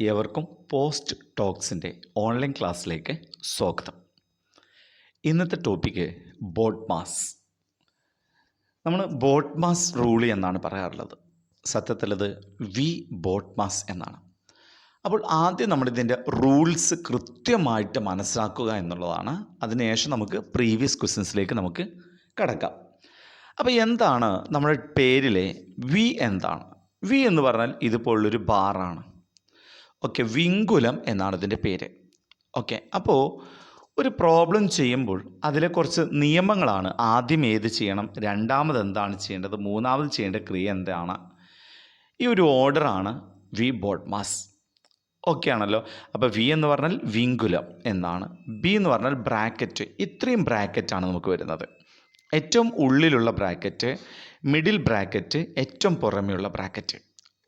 ഏവർക്കും post ടോക്സിൻ്റെ online ക്ലാസ്സിലേക്ക് സ്വാഗതം. ഇന്നത്തെ ടോപ്പിക്ക് ബോട്ട് മാസ്. നമ്മൾ ബോട്ട് മാസ് റൂൾ എന്നാണ് പറയാറുള്ളത്. സത്യത്തിലത് വി ബോട്ട് മാസ് എന്നാണ്. അപ്പോൾ ആദ്യം നമ്മളിതിൻ്റെ റൂൾസ് കൃത്യമായിട്ട് മനസ്സിലാക്കുക എന്നുള്ളതാണ്. അതിനുശേഷം നമുക്ക് പ്രീവിയസ് ക്വസ്റ്റ്യൻസിലേക്ക് നമുക്ക് കടക്കാം. അപ്പോൾ എന്താണ് നമ്മുടെ പേരിലെ വി എന്താണ്? വി എന്ന് പറഞ്ഞാൽ ഇതുപോലുള്ളൊരു ബാറാണ്. ഓക്കെ, വിങ്കുലം എന്നാണ് ഇതിൻ്റെ പേര്. ഓക്കെ, അപ്പോൾ ഒരു പ്രോബ്ലം ചെയ്യുമ്പോൾ അതിലെ കുറച്ച് നിയമങ്ങളാണ്. ആദ്യം ഏത് ചെയ്യണം, രണ്ടാമത് എന്താണ് ചെയ്യേണ്ടത്, മൂന്നാമത് ചെയ്യേണ്ട ക്രിയ എന്താണ്, ഈ ഒരു ഓർഡറാണ് വി ബോട്ട് മാസ്. ഓക്കെ ആണല്ലോ. അപ്പോൾ വി എന്ന് പറഞ്ഞാൽ വിങ്കുലം എന്നാണ്, ബി എന്ന് പറഞ്ഞാൽ ബ്രാക്കറ്റ്. ഇത്രയും ബ്രാക്കറ്റാണ് നമുക്ക് വരുന്നത്. ഏറ്റവും ഉള്ളിലുള്ള ബ്രാക്കറ്റ്, മിഡിൽ ബ്രാക്കറ്റ്, ഏറ്റവും പുറമെയുള്ള ബ്രാക്കറ്റ്.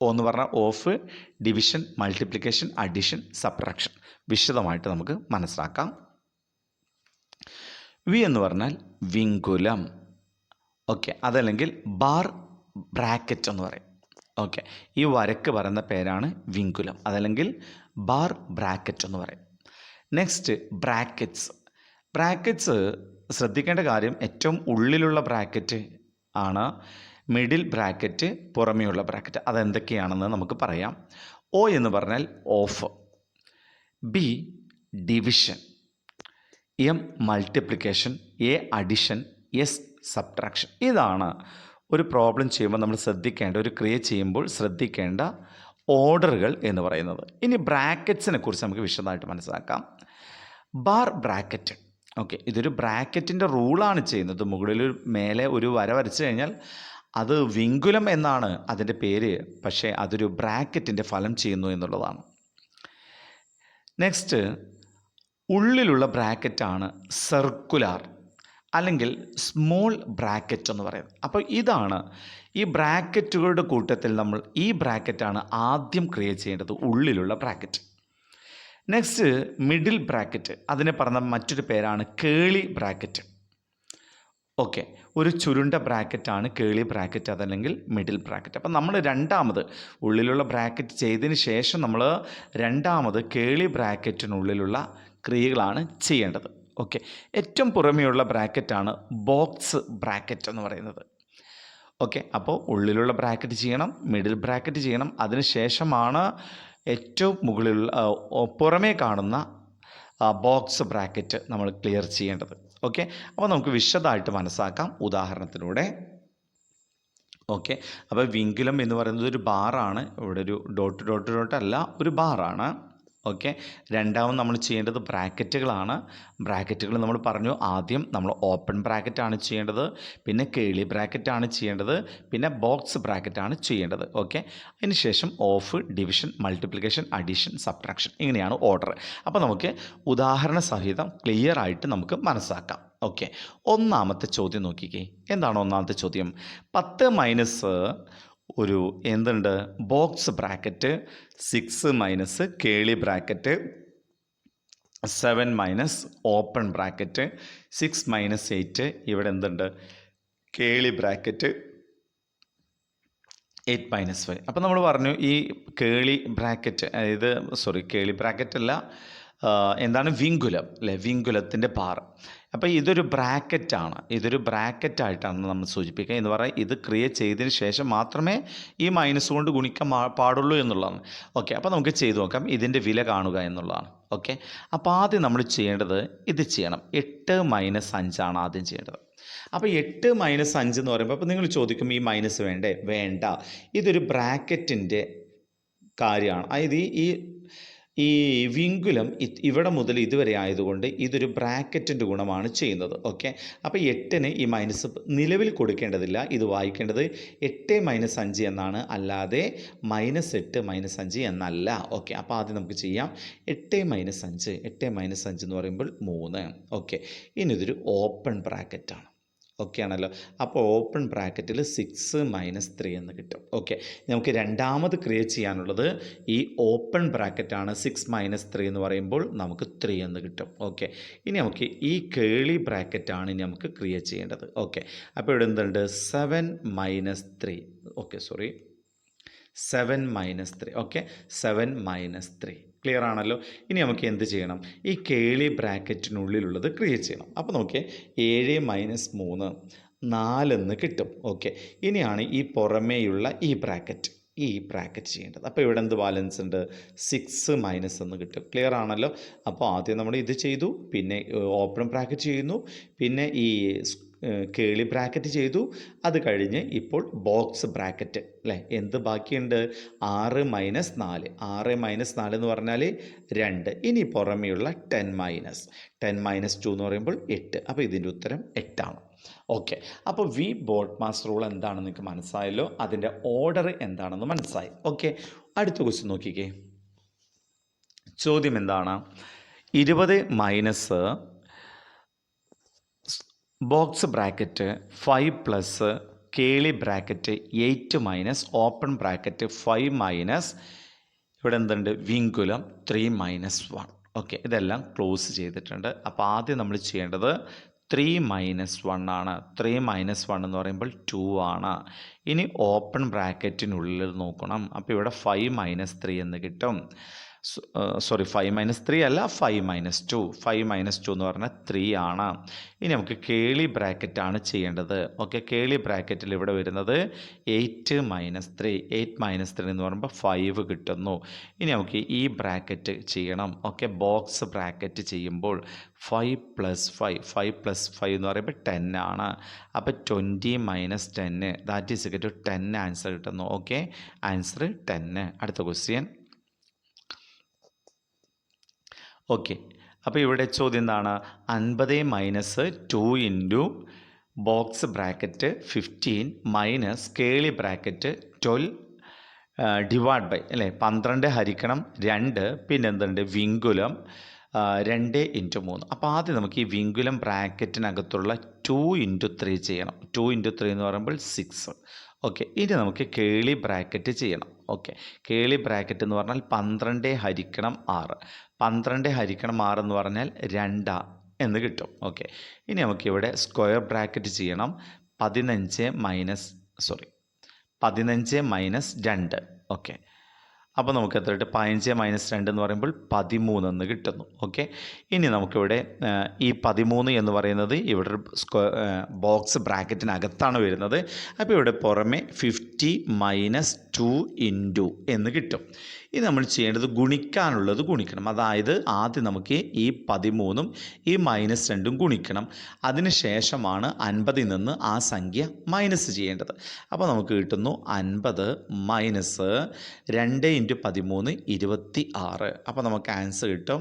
ഒ എന്ന് പറഞ്ഞാൽ of, division, multiplication, addition, subtraction. വിശദമായിട്ട് നമുക്ക് മനസ്സിലാക്കാം. വി എന്ന് പറഞ്ഞാൽ വിങ്കുലം. ഓക്കെ, അതല്ലെങ്കിൽ ബാർ ബ്രാക്കറ്റ് എന്ന് പറയും. ഓക്കെ, ഈ വരക്ക് പറയുന്ന പേരാണ് വിങ്കുലം, അതല്ലെങ്കിൽ ബാർ ബ്രാക്കറ്റ് എന്ന് പറയും. Next brackets. ബ്രാക്കറ്റ്സ് ശ്രദ്ധിക്കേണ്ട കാര്യം, ഏറ്റവും ഉള്ളിലുള്ള ബ്രാക്കറ്റ് ആണ്, മിഡിൽ ബ്രാക്കറ്റ്, പുറമെയുള്ള ബ്രാക്കറ്റ്. അതെന്തൊക്കെയാണെന്ന് നമുക്ക് പറയാം. ഒ എന്ന് പറഞ്ഞാൽ of, B division, M multiplication, A addition, S subtraction. ഇതാണ് ഒരു പ്രോബ്ലം ചെയ്യുമ്പോൾ നമ്മൾ ശ്രദ്ധിക്കേണ്ട, ഒരു ക്രിയ ചെയ്യുമ്പോൾ ശ്രദ്ധിക്കേണ്ട ഓർഡറുകൾ എന്ന് പറയുന്നത്. ഇനി ബ്രാക്കറ്റ്സിനെ കുറിച്ച് നമുക്ക് വിശദമായിട്ട് മനസ്സിലാക്കാം. Bar bracket. ഓക്കെ, ഇതൊരു ബ്രാക്കറ്റിൻ്റെ റൂളാണ് ചെയ്യുന്നത്. മുകളിൽ മേലെ ഒരു വര വരച്ചു കഴിഞ്ഞാൽ അത് വിങ്കുലം എന്നാണ് അതിൻ്റെ പേര്, പക്ഷേ അതൊരു ബ്രാക്കറ്റിൻ്റെ ഫലം ചെയ്യുന്നു എന്നുള്ളതാണ്. നെക്സ്റ്റ്, ഉള്ളിലുള്ള ബ്രാക്കറ്റാണ് സർക്കുലാർ അല്ലെങ്കിൽ സ്മോൾ ബ്രാക്കറ്റ് എന്ന് പറയുന്നത്. അപ്പോൾ ഇതാണ് ഈ ബ്രാക്കറ്റുകളുടെ കൂട്ടത്തിൽ നമ്മൾ ഈ ബ്രാക്കറ്റാണ് ആദ്യം ക്രിയേറ്റ് ചെയ്യേണ്ടത്, ഉള്ളിലുള്ള ബ്രാക്കറ്റ്. നെക്സ്റ്റ് മിഡിൽ ബ്രാക്കറ്റ്, അതിനെ പറഞ്ഞ മറ്റൊരു പേരാണ് കേളി ബ്രാക്കറ്റ്. ഓക്കെ, ഒരു ചുരുണ്ട ബ്രാക്കറ്റാണ് കേളി ബ്രാക്കറ്റ്, അതല്ലെങ്കിൽ മിഡിൽ ബ്രാക്കറ്റ്. അപ്പം നമ്മൾ രണ്ടാമത് ഉള്ളിലുള്ള ബ്രാക്കറ്റ് ചെയ്തതിന് ശേഷം നമ്മൾ രണ്ടാമത് കേളി ബ്രാക്കറ്റിനുള്ളിലുള്ള ക്രിയകളാണ് ചെയ്യേണ്ടത്. ഓക്കെ, ഏറ്റവും പുറമെയുള്ള ബ്രാക്കറ്റാണ് ബോക്സ് ബ്രാക്കറ്റ് എന്ന് പറയുന്നത്. ഓക്കെ, അപ്പോൾ ഉള്ളിലുള്ള ബ്രാക്കറ്റ് ചെയ്യണം, മിഡിൽ ബ്രാക്കറ്റ് ചെയ്യണം, അതിനുശേഷമാണ് ഏറ്റവും മുകളിലുള്ള പുറമേ കാണുന്ന ബോക്സ് ബ്രാക്കറ്റ് നമ്മൾ ക്ലിയർ ചെയ്യേണ്ടത്. ഓക്കെ, അപ്പോൾ നമുക്ക് വിശദമായിട്ട് മനസ്സിലാക്കാം ഉദാഹരണത്തിലൂടെ. ഓക്കെ, അപ്പോൾ വിങ്കുലം എന്ന് പറയുന്നത് ഒരു ബാറാണ്. ഇവിടെ ഒരു ഡോട്ട് ഡോട്ട് ഡോട്ട് അല്ല, ഒരു ബാറാണ്. ഓക്കെ, രണ്ടാമത് നമ്മൾ ചെയ്യേണ്ടത് ബ്രാക്കറ്റുകളാണ്. ബ്രാക്കറ്റുകൾ നമ്മൾ പറഞ്ഞു, ആദ്യം നമ്മൾ ഓപ്പൺ ബ്രാക്കറ്റാണ് ചെയ്യേണ്ടത്, പിന്നെ കേളി ബ്രാക്കറ്റാണ് ചെയ്യേണ്ടത്, പിന്നെ ബോക്സ് ബ്രാക്കറ്റാണ് ചെയ്യേണ്ടത്. ഓക്കെ, അതിന് ശേഷം of, division, multiplication, addition, subtraction. ഇങ്ങനെയാണ് ഓർഡർ. അപ്പോൾ നമുക്ക് ഉദാഹരണ സഹിതം ക്ലിയർ ആയിട്ട് നമുക്ക് മനസ്സിലാക്കാം. ഓക്കെ, ഒന്നാമത്തെ ചോദ്യം നോക്കിക്കേ. എന്താണ് ഒന്നാമത്തെ ചോദ്യം? 10 മൈനസ് ഒരു എന്തുണ്ട്, box bracket, 6 minus curly bracket, 7 minus open bracket, 6 minus 8 ഇവിടെ എന്തുണ്ട്, കേളി ബ്രാക്കറ്റ്, 8 മൈനസ് 5. അപ്പം നമ്മൾ പറഞ്ഞു ഈ കേളി ബ്രാക്കറ്റ്, അതായത് കേളി ബ്രാക്കറ്റ് അല്ല, എന്താണ്, വിങ്കുലം അല്ലേ, വിങ്കുലത്തിൻ്റെ ബാർ. അപ്പോൾ ഇതൊരു ബ്രാക്കറ്റാണ്, ഇതൊരു ബ്രാക്കറ്റായിട്ടാണ് നമ്മൾ സൂചിപ്പിക്കുക. എന്ന് പറഞ്ഞാൽ ഇത് ക്രിയേറ്റ് ചെയ്തതിന് ശേഷം മാത്രമേ ഈ മൈനസ് കൊണ്ട് ഗുണിക്കാൻ പാടുള്ളൂ എന്നുള്ളതാണ്. ഓക്കെ, അപ്പോൾ നമുക്ക് ചെയ്തു നോക്കാം, ഇതിൻ്റെ വില കാണുക എന്നുള്ളതാണ്. ഓക്കെ, അപ്പോൾ ആദ്യം നമ്മൾ ചെയ്യേണ്ടത് ഇത് ചെയ്യണം. 8 മൈനസ് 5 ആദ്യം ചെയ്യേണ്ടത്. അപ്പോൾ 8 മൈനസ് 5 എന്ന് പറയുമ്പോൾ അപ്പോൾ നിങ്ങൾ ചോദിക്കും ഈ മൈനസ് വേണ്ടേ? വേണ്ട, ഇതൊരു ബ്രാക്കറ്റിൻ്റെ കാര്യമാണ്. അതായത് ഈ വിങ്കുലം ഇവിടെ മുതൽ ഇതുവരെ ആയതുകൊണ്ട് ഇതൊരു ബ്രാക്കറ്റിൻ്റെ ഗുണമാണ് ചെയ്യുന്നത്. ഓക്കെ, അപ്പോൾ 8-ന് ഈ മൈനസ് നിലവിൽ കൊടുക്കേണ്ടതില്ല, ഇത് വായിക്കേണ്ടത് 8 മൈനസ് 5 എന്നാണ്, അല്ലാതെ -8 മൈനസ് 5 എന്നല്ല. ഓക്കെ, അപ്പോൾ ആദ്യം നമുക്ക് ചെയ്യാം. 8 മൈനസ് 5 എന്ന് പറയുമ്പോൾ 3. ഓക്കെ, ഇനി ഇതൊരു ഓപ്പൺ ബ്രാക്കറ്റാണ്. ഓക്കെ ആണല്ലോ. അപ്പോൾ ഓപ്പൺ ബ്രാക്കറ്റിൽ 6 മൈനസ് 3 എന്ന് കിട്ടും. ഓക്കെ, നമുക്ക് രണ്ടാമത് ക്രിയേറ്റ് ചെയ്യാനുള്ളത് ഈ ഓപ്പൺ ബ്രാക്കറ്റാണ്. 6 മൈനസ് 3 എന്ന് പറയുമ്പോൾ നമുക്ക് 3 എന്ന് കിട്ടും. ഓക്കെ, ഇനി നമുക്ക് ഈ കേളി ബ്രാക്കറ്റാണ് ഇനി നമുക്ക് ക്രിയേറ്റ് ചെയ്യേണ്ടത്. ഓക്കെ, അപ്പോൾ ഇവിടെ എന്തുണ്ട്, 7 മൈനസ് 3. ഓക്കെ, 7 - 3. ഓക്കെ, 7 - 3. ക്ലിയർ ആണല്ലോ. ഇനി നമുക്ക് എന്ത് ചെയ്യണം? ഈ കേളി ബ്രാക്കറ്റിനുള്ളിലുള്ളത് ക്രിയേറ്റ് ചെയ്യണം. അപ്പോൾ നോക്കിയേ, 7 - 3 4 എന്ന് കിട്ടും. ഓക്കെ, ഇനിയാണ് ഈ പുറമേയുള്ള ഈ ബ്രാക്കറ്റ് ചെയ്യേണ്ടത്. അപ്പോൾ ഇവിടെ എന്ത് ബാലൻസ് ഉണ്ട്? 6 മൈനസ് എന്ന് കിട്ടും. ക്ലിയർ ആണല്ലോ. അപ്പോൾ ആദ്യം നമ്മൾ ഇത് ചെയ്തു, പിന്നെ ഓപ്പൺ ബ്രാക്കറ്റ് ചെയ്യുന്നു, പിന്നെ ഈ കേളി ബ്രാക്കറ്റ് ചെയ്തു, അത് കഴിഞ്ഞ് ഇപ്പോൾ ബോക്സ് ബ്രാക്കറ്റ് അല്ലേ. എന്ത് ബാക്കിയുണ്ട്? 6 - 4. 6 - 4 എന്ന് പറഞ്ഞാൽ 2. ഇനി പുറമെയുള്ള 10 - 2 എന്ന് പറയുമ്പോൾ 8. അപ്പോൾ ഇതിൻ്റെ ഉത്തരം 8ആണ്. ഓക്കെ, അപ്പോൾ വി ബോട്ട് മാസ് റൂൾ എന്താണെന്ന് നിങ്ങൾക്ക് മനസ്സിലായല്ലോ. അതിൻ്റെ ഓർഡർ എന്താണെന്ന് മനസ്സിലായി. ഓക്കെ, അടുത്ത ക്വസ്റ്റ്യൻ നോക്കിക്കേ. ചോദ്യം എന്താണ്? 20 മൈനസ് ബോക്സ് ബ്രാക്കറ്റ് 5 പ്ലസ് കേളി bracket 8 minus open bracket 5 minus ഇവിടെ എന്തുണ്ട്? വിങ്കുലം 3 - 1. ഓക്കെ, ഇതെല്ലാം ക്ലോസ് ചെയ്തിട്ടുണ്ട്. അപ്പോൾ ആദ്യം നമ്മൾ ചെയ്യേണ്ടത് 3 - 1 ആണ്. 3 - 1 എന്ന് പറയുമ്പോൾ 2 ആണ്. ഇനി ഓപ്പൺ ബ്രാക്കറ്റിനുള്ളിൽ നോക്കണം. അപ്പോൾ ഇവിടെ 5 - 3 എന്ന് കിട്ടും. 5 - 3 അല്ല, 5 - 2. 5 - 2 എന്ന് പറഞ്ഞാൽ 3 ആണ്. ഇനി നമുക്ക് കേളി ബ്രാക്കറ്റാണ് ചെയ്യേണ്ടത്. ഓക്കെ, കേളി ബ്രാക്കറ്റിൽ ഇവിടെ വരുന്നത് 8 - 3. 8 - 3 എന്ന് പറയുമ്പോൾ 5 കിട്ടുന്നു. ഇനി നമുക്ക് ഈ ബ്രാക്കറ്റ് ചെയ്യണം. ഓക്കെ, ബോക്സ് ബ്രാക്കറ്റ് ചെയ്യുമ്പോൾ 5 + 5 എന്ന് പറയുമ്പോൾ 10 ആണ്. അപ്പോൾ 20 - 10 that is equal to 10 answer കിട്ടുന്നു. Okay, answer 10. അടുത്ത ക്വസ്റ്റ്യൻ. ഓക്കെ, അപ്പോൾ ഇവിടെ ചോദ്യം എന്താണ്? 50 - 2 into box bracket 15 minus curly bracket 12 divide by അല്ലേ 12 ഹരിക്കണം 2, പിന്നെ എന്തുണ്ട്? വിങ്കുലം 2 × 3. അപ്പോൾ ആദ്യം നമുക്ക് ഈ വിങ്കുലം ബ്രാക്കറ്റിനകത്തുള്ള 2 × 3 ചെയ്യണം. 2 × 3 എന്ന് പറയുമ്പോൾ 6. ഓക്കെ, ഇനി നമുക്ക് കേളി ബ്രാക്കറ്റ് ചെയ്യണം. ഓക്കെ, കേളി ബ്രാക്കറ്റ് എന്ന് പറഞ്ഞാൽ 12 ഹരിക്കണം 6. 12 ഹരിക്കണം 6 എന്ന് പറഞ്ഞാൽ 2 എന്ന് കിട്ടും. ഓക്കെ, ഇനി നമുക്കിവിടെ സ്ക്വയർ ബ്രാക്കറ്റ് ചെയ്യണം. 15 - 2. ഓക്കെ, അപ്പോൾ നമുക്ക് എത്ര കിട്ടും? 15 - 2 എന്ന് പറയുമ്പോൾ 13 എന്ന് കിട്ടുന്നു. ഓക്കെ, ഇനി നമുക്കിവിടെ ഈ 13 എന്ന് പറയുന്നത് ഇവിടെ ബോക്സ് ബ്രാക്കറ്റിനകത്താണ് വരുന്നത്. അപ്പോൾ ഇവിടെ പുറമെ 50 - 2 ഇൻറ്റു എന്ന് കിട്ടും. ഇത് നമ്മൾ ചെയ്യേണ്ടത് ഗുണിക്കാനുള്ളത് ഗുണിക്കണം. അതായത് ആദ്യം നമുക്ക് ഈ 13ഉം ഈ -2ഉം ഗുണിക്കണം. അതിന് ശേഷമാണ് 50ൽ നിന്ന് ആ സംഖ്യ മൈനസ് ചെയ്യേണ്ടത്. അപ്പോൾ നമുക്ക് കിട്ടുന്നു 50 മൈനസ് 2 × 13 26. അപ്പോൾ നമുക്ക് ആൻസർ കിട്ടും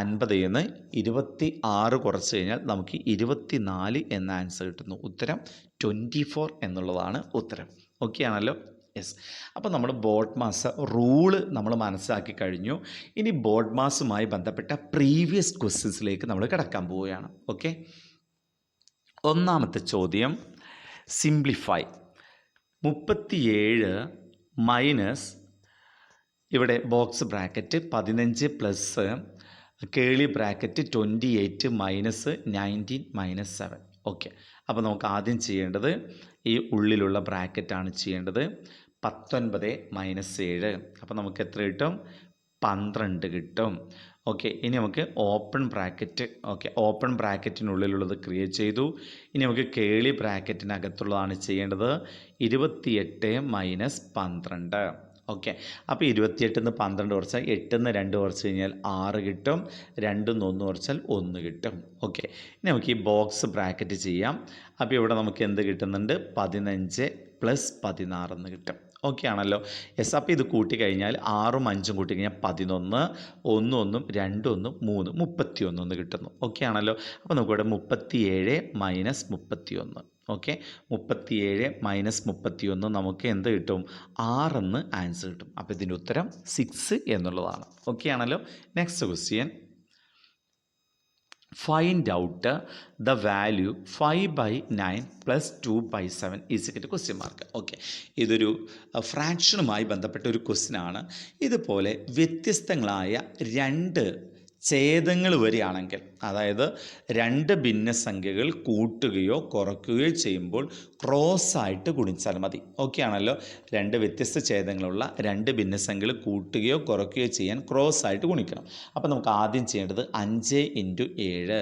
50ൽ നിന്ന് 26 കുറച്ച് കഴിഞ്ഞാൽ നമുക്ക് 24 എന്ന ആൻസർ കിട്ടുന്നു. ഉത്തരം 24 എന്നുള്ളതാണ് ഉത്തരം. ഓക്കെ ആണല്ലോ. യെസ്, അപ്പോൾ നമ്മൾ ബോട്ട് മാസ് റൂള് നമ്മൾ മനസ്സിലാക്കി കഴിഞ്ഞു. ഇനി ബോട്ട് മാസുമായി ബന്ധപ്പെട്ട പ്രീവിയസ് ക്വസ്റ്റ്യൻസിലേക്ക് നമ്മൾ കിടക്കാൻ പോവുകയാണ്. ഓക്കെ, ഒന്നാമത്തെ ചോദ്യം സിംപ്ലിഫൈ. 37 മൈനസ് ഇവിടെ ബോക്സ് ബ്രാക്കറ്റ് 15 പ്ലസ് കേളി ബ്രാക്കറ്റ് 28 മൈനസ് 19 - 7. ഓക്കെ, അപ്പോൾ നമുക്ക് ആദ്യം ചെയ്യേണ്ടത് ഈ ഉള്ളിലുള്ള ബ്രാക്കറ്റാണ് ചെയ്യേണ്ടത്. 19 - 7. അപ്പോൾ നമുക്ക് എത്ര കിട്ടും? 12 കിട്ടും. ഓക്കെ, ഇനി നമുക്ക് ഓപ്പൺ ബ്രാക്കറ്റ്. ഓക്കെ, ഓപ്പൺ ബ്രാക്കറ്റിനുള്ളിലുള്ളത് ക്രിയേറ്റ് ചെയ്തു. ഇനി നമുക്ക് കേളി ബ്രാക്കറ്റിനകത്തുള്ളതാണ് ചെയ്യേണ്ടത്. 28 - 12. ഓക്കെ, അപ്പോൾ 28 നിന്ന് 12 കുറച്ചാൽ 8 നിന്ന് 2 കുറച്ച് കഴിഞ്ഞാൽ 6 കിട്ടും. 2 നിന്ന് 1 കുറച്ചാൽ 1 കിട്ടും. ഓക്കെ, ഇനി നമുക്ക് ഈ ബോക്സ് ബ്രാക്കറ്റ് ചെയ്യാം. അപ്പോൾ ഇവിടെ നമുക്ക് എന്ത് കിട്ടുന്നുണ്ട്? 15 + 16 എന്ന് കിട്ടും. ഓക്കെ ആണല്ലോ. യെസ്, അപ്പോൾ ഇത് കൂട്ടിക്കഴിഞ്ഞാൽ 6ഉം 5ഉം കൂട്ടിക്കഴിഞ്ഞാൽ 11, 1 1 2 1 3 31 എന്ന് കിട്ടുന്നു. ഓക്കെ ആണല്ലോ. അപ്പോൾ നമുക്കിവിടെ 37 - 31. ഓക്കെ, 37 - 31 നമുക്ക് എന്ത് കിട്ടും? 6 എന്ന് ആൻസർ കിട്ടും. അപ്പോൾ ഇതിൻ്റെ ഉത്തരം 6 എന്നുള്ളതാണ്. ഓക്കെ ആണല്ലോ. Next question. Find out the value 5/9 + 2/7 (?). Okay, ഇതൊരു ഫ്രാക്ഷനുമായി ബന്ധപ്പെട്ട ഒരു ക്വസ്റ്റ്യൻ ആണ്. ഇതുപോലെ വ്യത്യസ്തങ്ങളായ 2 ഛേദങ്ങൾ വരികയാണെങ്കിൽ, അതായത് രണ്ട് ഭിന്നസംഖ്യകൾ കൂട്ടുകയോ കുറയ്ക്കുകയോ ചെയ്യുമ്പോൾ ക്രോസ് ആയിട്ട് ഗുണിച്ചാൽ മതി. ഓക്കെ ആണല്ലോ. രണ്ട് വ്യത്യസ്ത ഛേദങ്ങളുള്ള രണ്ട് ഭിന്നസംഖ്യകൾ കൂട്ടുകയോ കുറയ്ക്കുകയോ ചെയ്യാൻ ക്രോസ് ആയിട്ട് ഗുണിക്കണം. അപ്പോൾ നമുക്ക് ആദ്യം ചെയ്യേണ്ടത് 5 × 7,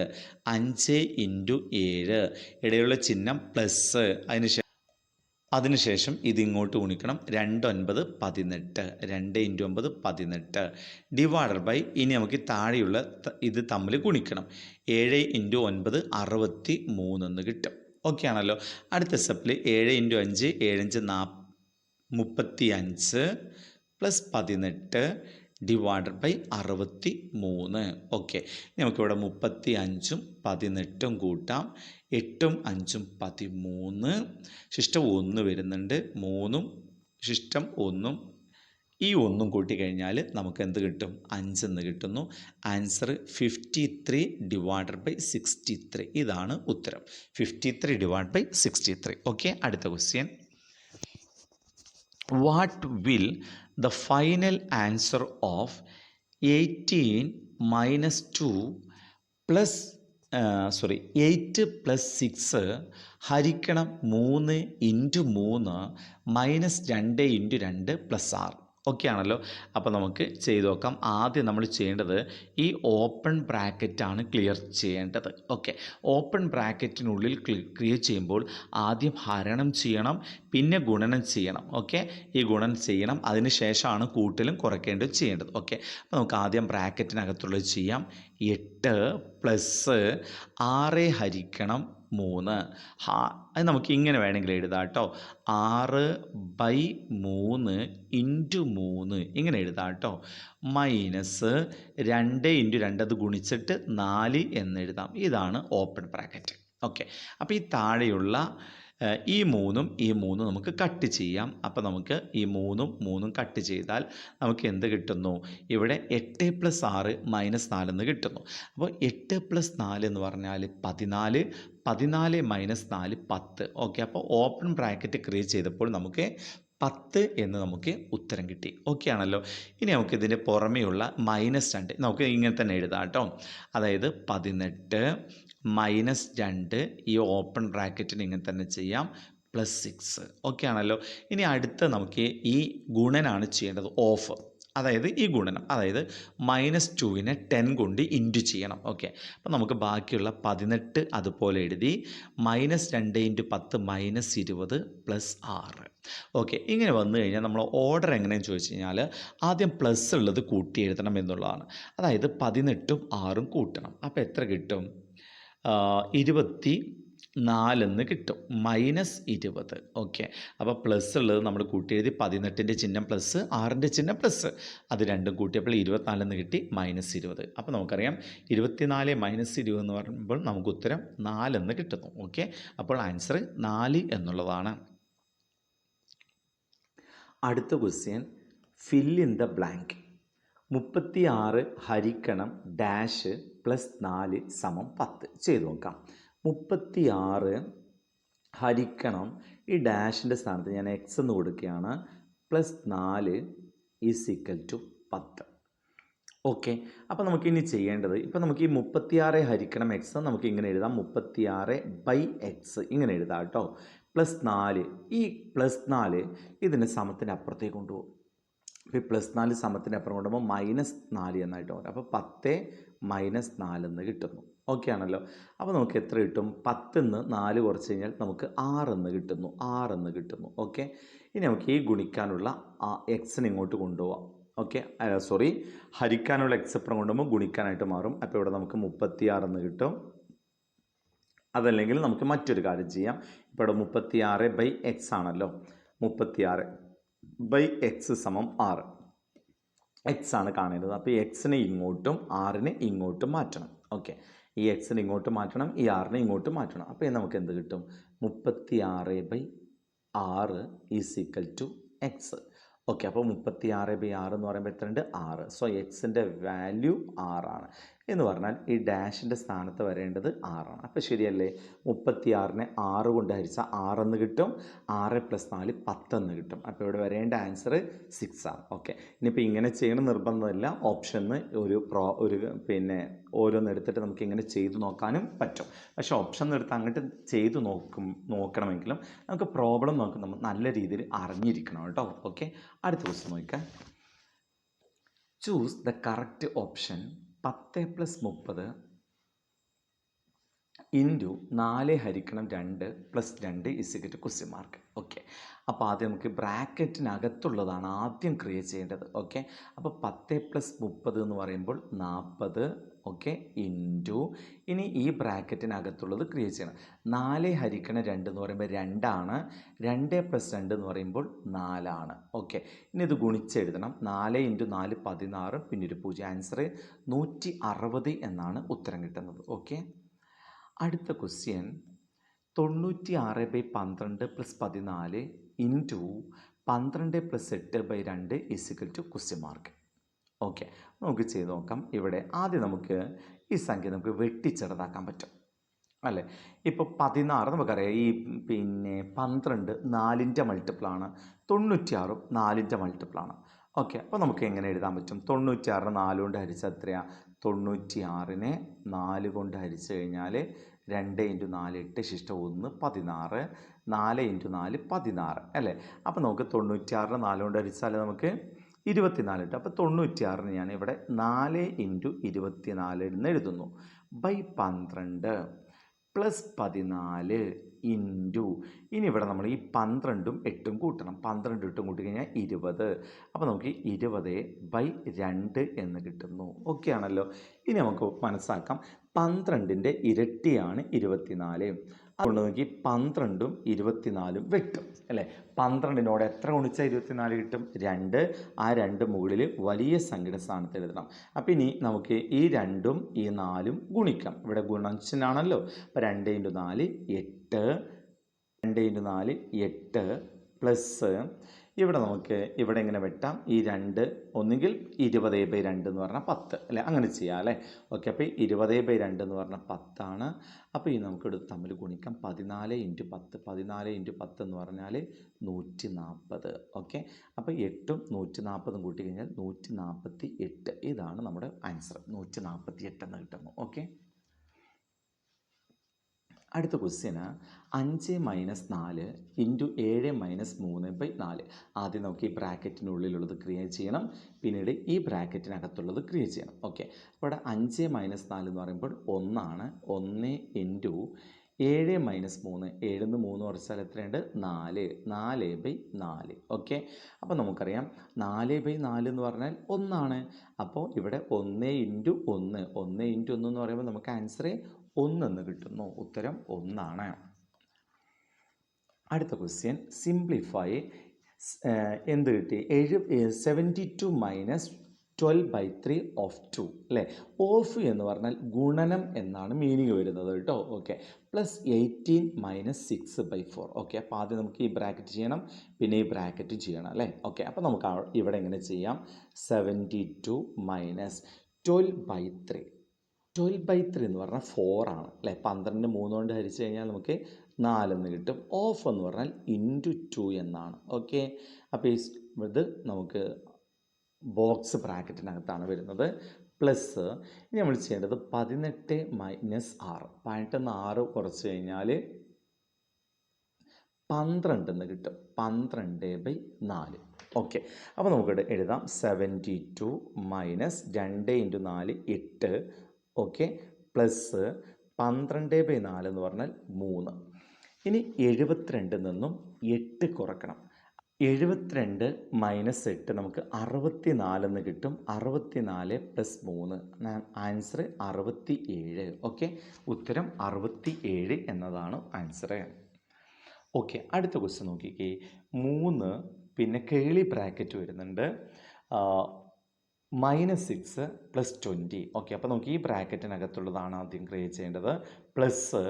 5 × 7 ഇടയിലുള്ള ചിഹ്നം പ്ലസ്, അതിനുശേഷം ഇതിങ്ങോട്ട് ഗുണിക്കണം. 2 9 18, 2 × 9 18 ഡിവൈഡഡ് ബൈ, ഇനി നമുക്ക് താഴെയുള്ള ഇത് തമ്മിൽ ഗുണിക്കണം. 7 × 9 63 എന്ന് കിട്ടും. ഓക്കെ ആണല്ലോ. അടുത്ത സ്റ്റെപ്പിൽ 7 × 5 7 5 35 പ്ലസ് 18 ഡിവൈഡഡ് ബൈ 63. ഓക്കെ, നമുക്കിവിടെ 35ഉം 18ഉം കൂട്ടാം. 8ഉം 5ഉം 13, ശിഷ്ടം 1 വരുന്നുണ്ട്. 3ഉം ശിഷ്ടം 1ഉം ഈ 1ഉം കൂട്ടിക്കഴിഞ്ഞാൽ നമുക്ക് എന്ത് കിട്ടും? 5 എന്ന് കിട്ടുന്നു. Answer 53 divided by 63. ഇതാണ് ഉത്തരം. 53 ഡിവൈഡ് ബൈ 63. ഓക്കെ, അടുത്ത question. What will the final answer of 18 minus 2 plus 8 plus 6 ഹരിക്കണം 3 × 3 മൈനസ് 2 × 2 പ്ലസ് 6. ഓക്കെ ആണല്ലോ. അപ്പോൾ നമുക്ക് ചെയ്തു നോക്കാം. ആദ്യം നമ്മൾ ചെയ്യേണ്ടത് ഈ ഓപ്പൺ ബ്രാക്കറ്റാണ് ക്ലിയർ ചെയ്യേണ്ടത്. ഓക്കെ, ഓപ്പൺ ബ്രാക്കറ്റിനുള്ളിൽ ക്ലിയർ ചെയ്യുമ്പോൾ ആദ്യം ഹരണം ചെയ്യണം, പിന്നെ ഗുണനം ചെയ്യണം. ഓക്കെ, ഈ ഗുണനം ചെയ്യണം, അതിന് ശേഷമാണ് കൂട്ടലും കുറയ്ക്കേണ്ടത് ചെയ്യേണ്ടത്. ഓക്കെ, അപ്പോൾ നമുക്ക് ആദ്യം ബ്രാക്കറ്റിനകത്തുള്ളത് ചെയ്യാം. 8 പ്ലസ് 6 ഹരിക്കണം 3. അത് നമുക്ക് ഇങ്ങനെ വേണമെങ്കിൽ എഴുതാം കേട്ടോ. 6/3 × 3 ഇങ്ങനെ എഴുതാം കേട്ടോ. മൈനസ് 2 × 2 അത് ഗുണിച്ചിട്ട് 4 എന്ന് എഴുതാം. ഇതാണ് ഓപ്പൺ ബ്രാക്കറ്റ്. ഓക്കെ, അപ്പോൾ ഈ താഴെയുള്ള ഈ 3ഉം ഈ 3ഉം നമുക്ക് കട്ട് ചെയ്യാം. അപ്പോൾ നമുക്ക് ഈ 3ഉം 3ഉം കട്ട് ചെയ്താൽ നമുക്ക് എന്ത് കിട്ടുന്നു? ഇവിടെ 8 + 6 - 4 എന്ന് കിട്ടുന്നു. അപ്പോൾ 8 + 4 എന്ന് പറഞ്ഞാൽ 14, 14 - 4 10. ഓക്കെ, അപ്പോൾ ഓപ്പൺ ബ്രാക്കറ്റ് ക്രിയേറ്റ് ചെയ്തപ്പോൾ നമുക്ക് 10 എന്ന് നമുക്ക് ഉത്തരം കിട്ടി. ഓക്കെ ആണല്ലോ. ഇനി നമുക്ക് ഇതിൻ്റെ പുറമെയുള്ള -2 നമുക്ക് ഇങ്ങനെ തന്നെ എഴുതാം കേട്ടോ. അതായത് 18 -2 ഈ ഓപ്പൺ ബ്രാക്കറ്റിന് ഇങ്ങനെ തന്നെ ചെയ്യാം, +6. ഓക്കെ ആണല്ലോ. ഇനി അടുത്ത നമുക്ക് ഈ ഗുണനാണ് ചെയ്യേണ്ടത്, ഓഫ്. അതായത് ഈ ഗുണനം, അതായത് -2നെ 10 കൊണ്ട് ഇൻറ്റു ചെയ്യണം. ഓക്കെ, അപ്പോൾ നമുക്ക് ബാക്കിയുള്ള 18 അതുപോലെ എഴുതി. -2 × 10 -20 + 6. ഓക്കെ, ഇങ്ങനെ വന്നു കഴിഞ്ഞാൽ നമ്മൾ ഓർഡർ എങ്ങനെയെന്ന് ചോദിച്ചു കഴിഞ്ഞാൽ ആദ്യം പ്ലസ് ഉള്ളത് കൂട്ടി എഴുതണം എന്നുള്ളതാണ്. അതായത് 18ഉം 6ഉം കൂട്ടണം. അപ്പോൾ എത്ര കിട്ടും? 24 എന്ന് കിട്ടും. -20. ഓക്കെ, അപ്പോൾ പ്ലസ് ഉള്ളത് നമ്മൾ കൂട്ടി എഴുതി. 18ൻ്റെ ചിഹ്നം പ്ലസ്, 6ൻ്റെ ചിഹ്നം പ്ലസ്, അത് രണ്ടും കൂട്ടിയപ്പോൾ 24 എന്ന് കിട്ടി, -20. അപ്പോൾ നമുക്കറിയാം 24 - 20 എന്ന് പറയുമ്പോൾ നമുക്ക് ഉത്തരം 4 എന്ന് കിട്ടുന്നു. ഓക്കെ, അപ്പോൾ ആൻസർ 4 എന്നുള്ളതാണ്. അടുത്ത question, fill in the blank. 36 ഹരിക്കണം ഡാഷ് പ്ലസ് 4 = 10. ചെയ്ത് നോക്കാം. 36 ഹരിക്കണം ഈ ഡാഷിൻ്റെ സ്ഥാനത്ത് ഞാൻ x എന്ന് കൊടുക്കുകയാണ്, +4 = 10. ഓക്കെ, അപ്പോൾ നമുക്കിനി ചെയ്യേണ്ടത്, ഇപ്പോൾ നമുക്ക് ഈ 36 ഹരിക്കണം x നമുക്ക് ഇങ്ങനെ എഴുതാം, 36/x ഇങ്ങനെ എഴുതാം കേട്ടോ. +4, ഈ +4 ഇതിൻ്റെ സമത്തിൻ്റെ അപ്പുറത്തേക്ക് കൊണ്ടുപോകും. അപ്പോൾ ഈ +4 സമത്തിൻ്റെ അപ്പുറം കൊണ്ടുപോകുമ്പോൾ -4 എന്നായിട്ട് വരും. അപ്പോൾ 10 - 4 എന്ന് കിട്ടുന്നു. ഓക്കെ ആണല്ലോ. അപ്പോൾ നമുക്ക് എത്ര കിട്ടും? 10 നിന്ന് 4 കുറച്ച് കഴിഞ്ഞാൽ നമുക്ക് 6 എന്ന് കിട്ടുന്നു. 6 എന്ന് കിട്ടുന്നു. ഓക്കെ, ഇനി നമുക്ക് ഈ ഗുണിക്കാനുള്ള എക്സിനെ ഇങ്ങോട്ട് കൊണ്ടുപോകാം. ഓക്കെ, ഹരിക്കാനുള്ള എക്സ് അപ്പുറം കൊണ്ടുപോകുമ്പോൾ ഗുണിക്കാനായിട്ട് മാറും. അപ്പോൾ ഇവിടെ നമുക്ക് 36 എന്ന് കിട്ടും. അതല്ലെങ്കിൽ നമുക്ക് മറ്റൊരു കാര്യം ചെയ്യാം. ഇപ്പോൾ ഇവിടെ 36/x ആണല്ലോ. 36/x = 6. x ആണ് കാണേണ്ടത്. അപ്പോൾ ഈ എക്സിനെ ഇങ്ങോട്ടും 6നെ ഇങ്ങോട്ടും മാറ്റണം. ഓക്കെ, ഈ എക്സിനെ ഇങ്ങോട്ട് മാറ്റണം, ഈ 6നെ ഇങ്ങോട്ട് മാറ്റണം. അപ്പോൾ നമുക്ക് എന്ത് കിട്ടും? 36/6 = x. ഓക്കെ, അപ്പോൾ 36/6 എന്ന് പറയുമ്പോൾ എത്രയുണ്ട്? 6. സോ എക്സിൻ്റെ വാല്യൂ 6 ആണ്. എന്ന് പറഞ്ഞാൽ ഈ ഡാഷിൻ്റെ സ്ഥാനത്ത് വരേണ്ടത് 6 ആണ്. അപ്പോൾ ശരിയല്ലേ? 36നെ 6 കൊണ്ട് ഹരിച്ചാൽ 6 എന്ന് കിട്ടും. 6 + 4 10 എന്ന് കിട്ടും. അപ്പോൾ ഇവിടെ വരേണ്ട ആൻസർ 6 ആണ്. ഓക്കെ, ഇനിയിപ്പോൾ ഇങ്ങനെ ചെയ്യണം നിർബന്ധമില്ല. ഓപ്ഷന് ഒരു ഓരോന്ന് എടുത്തിട്ട് നമുക്ക് ഇങ്ങനെ ചെയ്ത് നോക്കാനും പറ്റും. പക്ഷേ ഓപ്ഷൻ എടുത്ത് അങ്ങോട്ട് ചെയ്ത് നോക്കണമെങ്കിലും നമുക്ക് പ്രോബ്ലം നമ്മൾ നല്ല രീതിയിൽ അറിഞ്ഞിരിക്കണം കേട്ടോ. ഓക്കെ, അടുത്ത ക്വസ്റ്റ്യൻ നോക്കാം. Choose the correct option 10 + 30 into 4 ഹരിക്കണം 2 + 2 ക്വസ്റ്റ്യൻ മാർക്ക്. ഓക്കെ, അപ്പോൾ ആദ്യം നമുക്ക് ബ്രാക്കറ്റിനകത്തുള്ളതാണ് ആദ്യം ക്രിയേറ്റ് ചെയ്യേണ്ടത്. ഓക്കെ, അപ്പോൾ 10 + 30 എന്ന് പറയുമ്പോൾ 40. ഓക്കെ, ഇൻറ്റു ഇനി ഈ ബ്രാക്കറ്റിനകത്തുള്ളത് ക്രിയേറ്റ് ചെയ്യണം. 4 ഹരിക്കണം 2 എന്ന് പറയുമ്പോൾ 2 ആണ്. 2 + 2 എന്ന് പറയുമ്പോൾ 4 ആണ്. ഓക്കെ, ഇനി ഇത് ഗുണിച്ചെഴുതണം. 4 × 4 16, പിന്നെ ഒരു 0. ആൻസർ 160 എന്നാണ് ഉത്തരം കിട്ടുന്നത്. ഓക്കെ, അടുത്ത question 96/12 + 14 into 12 + 8/2 question mark. Okay, നമുക്ക് ചെയ്ത് നോക്കാം. ഇവിടെ ആദ്യം നമുക്ക് ഈ സംഖ്യ നമുക്ക് വെട്ടിച്ചെറുതാക്കാൻ പറ്റും അല്ലേ? ഇപ്പോൾ 16 നമുക്കറിയാം. ഈ 12 4ൻ്റെ മൾട്ടിപ്പിളാണ്. 96 4ൻ്റെ മൾട്ടിപ്പിളാണ്. ഓക്കെ, അപ്പോൾ നമുക്ക് എങ്ങനെ എഴുതാൻ പറ്റും? 96 4 കൊണ്ട് ഹരിച്ചാൽ എത്രയാണ്? 96നെ 4 കൊണ്ട് ഹരിച്ചു കഴിഞ്ഞാൽ 2 × 4 8, ശിഷ്ടം 1 16. 4 × 4 16 അല്ലേ? അപ്പോൾ നമുക്ക് 96നെ 4 കൊണ്ട് ഹരിച്ചാൽ നമുക്ക് 24 കിട്ടും. അപ്പോൾ 96ന് ഞാൻ ഇവിടെ 4 × 24 എന്ന് എഴുതുന്നു. /12 + 14 ഇൻറ്റു ഇനി ഇവിടെ നമ്മൾ ഈ 12ഉം 8ഉം കൂട്ടണം. 12 8ഉം കൂട്ടി കഴിഞ്ഞാൽ 20. അപ്പോൾ നമുക്ക് 20/2 എന്ന് കിട്ടുന്നു. ഓക്കെ ആണല്ലോ? ഇനി നമുക്ക് മനസ്സിലാക്കാം 12ൻ്റെ ഇരട്ടിയാണ് 24. അതുകൊണ്ട് നോക്കി 12ഉം 24ഉം വെട്ടും അല്ലേ? 12നോട് എത്ര ഗുണിച്ചാൽ 24 കിട്ടും? 2. ആ 2 മുകളിൽ വലിയ സംഖ്യയുടെ സ്ഥാനത്ത് എഴുതണം. അപ്പോൾ ഇനി നമുക്ക് ഈ 2ഉം ഈ 4ഉം ഗുണിക്കാം. ഇവിടെ ഗുണനച്ചിഹ്നമാണല്ലോ. അപ്പോൾ 2 × 4 8. 2 × 4 8 പ്ലസ് ഇവിടെ നമുക്ക് ഇവിടെ എങ്ങനെ വെട്ടാം? ഈ 2 ഒന്നുകിൽ 20/2 എന്ന് പറഞ്ഞാൽ 10 അല്ലേ? അങ്ങനെ ചെയ്യാം അല്ലേ? ഓക്കെ, അപ്പോൾ 20/2 എന്ന് പറഞ്ഞാൽ 10 ആണ്. അപ്പോൾ ഈ നമുക്കിവിടെ തമ്മിൽ ഗുണിക്കാം. 14 × 10 14 × 10 എന്ന് പറഞ്ഞാൽ 140. ഓക്കെ, അപ്പോൾ 8ഉം 140ഉം കൂട്ടി കഴിഞ്ഞാൽ 148. ഇതാണ് നമ്മുടെ ആൻസർ. 148 എന്ന് കിട്ടുന്നു. ഓക്കെ, അടുത്ത ക്വസ്റ്റ്യന് 5 - 4 ഇൻറ്റു 7 - 3/4. ആദ്യം നമുക്ക് ഈ ബ്രാക്കറ്റിനുള്ളിലുള്ളത് ക്രിയേറ്റ് ചെയ്യണം. പിന്നീട് ഈ ബ്രാക്കറ്റിനകത്തുള്ളത് ക്രിയേറ്റ് ചെയ്യണം. ഓക്കെ, ഇവിടെ 5 - 4 എന്ന് പറയുമ്പോൾ 1 ആണ്. 1 ഇൻറ്റു 7 - 3. 7ന്ന് 3 കുറച്ചാൽ എത്രയുണ്ട്? 4. 4/4. ഓക്കെ, അപ്പോൾ നമുക്കറിയാം 4/4 എന്ന് പറഞ്ഞാൽ 1 ആണ്. അപ്പോൾ ഇവിടെ 1 × 1 1 × 1 എന്ന് പറയുമ്പോൾ നമുക്ക് ആൻസർ 1 എന്ന് കിട്ടുന്നു. ഉത്തരം 1 ആണ്. അടുത്ത ക്വസ്റ്റ്യൻ സിംപ്ലിഫൈ. എന്ത് കിട്ടി? 72 - 12/3 ഓഫ് 2 അല്ലേ? ഓഫ് എന്ന് പറഞ്ഞാൽ ഗുണനം എന്നാണ് മീനിങ് വരുന്നത് കേട്ടോ. ഓക്കെ, +18 - 6/4. ഓക്കെ, അപ്പോൾ ആദ്യം നമുക്ക് ഈ ബ്രാക്കറ്റ് ചെയ്യണം, പിന്നെ ഈ ബ്രാക്കറ്റ് ചെയ്യണം അല്ലേ? ഓക്കെ, അപ്പോൾ നമുക്ക് ഇവിടെ എങ്ങനെ ചെയ്യാം? 72 - 12/3. 12/3 എന്ന് പറഞ്ഞാൽ 4 ആണ് അല്ലേ? 12ന് 3 കൊണ്ട് ഹരിച്ചു കഴിഞ്ഞാൽ നമുക്ക് 4 എന്ന് കിട്ടും. ഓഫ് എന്ന് പറഞ്ഞാൽ × 2 എന്നാണ്. ഓക്കെ, അപ്പോൾ ഇത് നമുക്ക് ബോക്സ് ബ്രാക്കറ്റിനകത്താണ് വരുന്നത്. പ്ലസ് ഇനി നമ്മൾ ചെയ്യേണ്ടത് 18 - 6. 18ന്ന് 6 കുറച്ച് കഴിഞ്ഞാൽ 12 എന്ന് കിട്ടും. 12/4. ഓക്കെ, അപ്പോൾ നമുക്കിവിടെ എഴുതാം 72 - 2 × 4 8. ഓക്കെ, പ്ലസ് 12/4 എന്ന് പറഞ്ഞാൽ 3. ഇനി 72 നിന്നും 8 കുറക്കണം. 72 - 8 നമുക്ക് 64 എന്ന് കിട്ടും. 64 + 3 ആൻസർ 67. ഓക്കെ, ഉത്തരം 67 എന്നതാണ് ആൻസർ. ഓക്കെ, അടുത്ത ക്വസ്റ്റ്യൻ നോക്കിക്കേ. 3 പിന്നെ കേളി ബ്രാക്കറ്റ് വരുന്നുണ്ട്. -6 + 20. ഓക്കെ, അപ്പോൾ നമുക്ക് ഈ ബ്രാക്കറ്റിനകത്തുള്ളതാണ് ആദ്യം ക്രിയേറ്റ് ചെയ്യേണ്ടത്. പ്ലസ്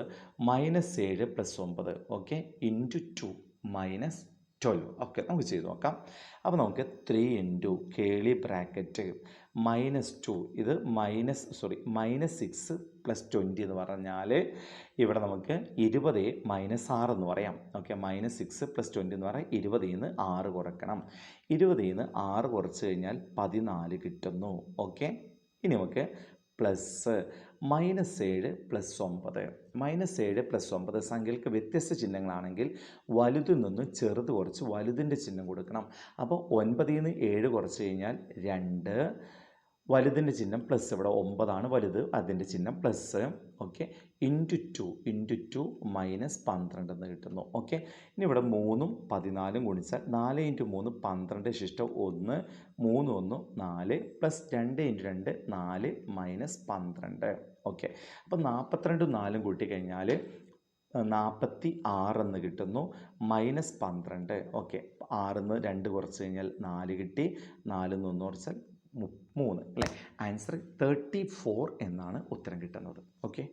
-7 + 9. ഓക്കെ, × 2 - 12. ഓക്കെ, നമുക്ക് ചെയ്ത് നോക്കാം. അപ്പോൾ നമുക്ക് 3 ഇൻറ്റു കേളി ബ്രാക്കറ്റ് -2 ഇത് -6 + 20 എന്ന് പറഞ്ഞാൽ ഇവിടെ നമുക്ക് 20 -6 എന്ന് പറയാം. ഓക്കെ, -6 + 20 എന്ന് പറഞ്ഞാൽ 20ൽ നിന്ന് 6 കുറക്കണം. 20ൽ നിന്ന് 6 കുറച്ച് കഴിഞ്ഞാൽ 14 കിട്ടുന്നു. ഓക്കെ, ഇനി നമുക്ക് പ്ലസ് -7 + 9. -7 + 9 സംഖ്യകൾക്ക് വ്യത്യസ്ത ചിഹ്നങ്ങളാണെങ്കിൽ വലുതിൽ നിന്ന് ചെറുത് കുറച്ച് വലുതിൻ്റെ ചിഹ്നം കൊടുക്കണം. അപ്പോൾ 9ൽ നിന്ന് 7 കുറച്ച് കഴിഞ്ഞാൽ 2, വലുതിൻ്റെ ചിഹ്നം പ്ലസ്, ഇവിടെ 9 വലുത്, അതിൻ്റെ ചിഹ്നം പ്ലസ്. ഓക്കെ, ഇൻറ്റു 2 -12 എന്ന് കിട്ടുന്നു. ഓക്കെ, ഇനി ഇവിടെ 3ഉം 14ഉം ഗുണിച്ചാൽ 4 × 3 12 ശിഷ്ടം 1, 3 1 4 പ്ലസ് 2 × 2 4 -12. ഓക്കെ, അപ്പോൾ 42ഉം 4ഉം കൂട്ടിക്കഴിഞ്ഞാൽ 46 എന്ന് കിട്ടുന്നു. -12. ഓക്കെ, 6ൽ നിന്ന് 2 കുറച്ച് കഴിഞ്ഞാൽ 4 കിട്ടി. 4ൽ നിന്ന് 1 കുറച്ചാൽ 3 അല്ലേ. ആൻസർ 34 എന്നാണ് ഉത്തരം കിട്ടുന്നത്. ഓക്കെ.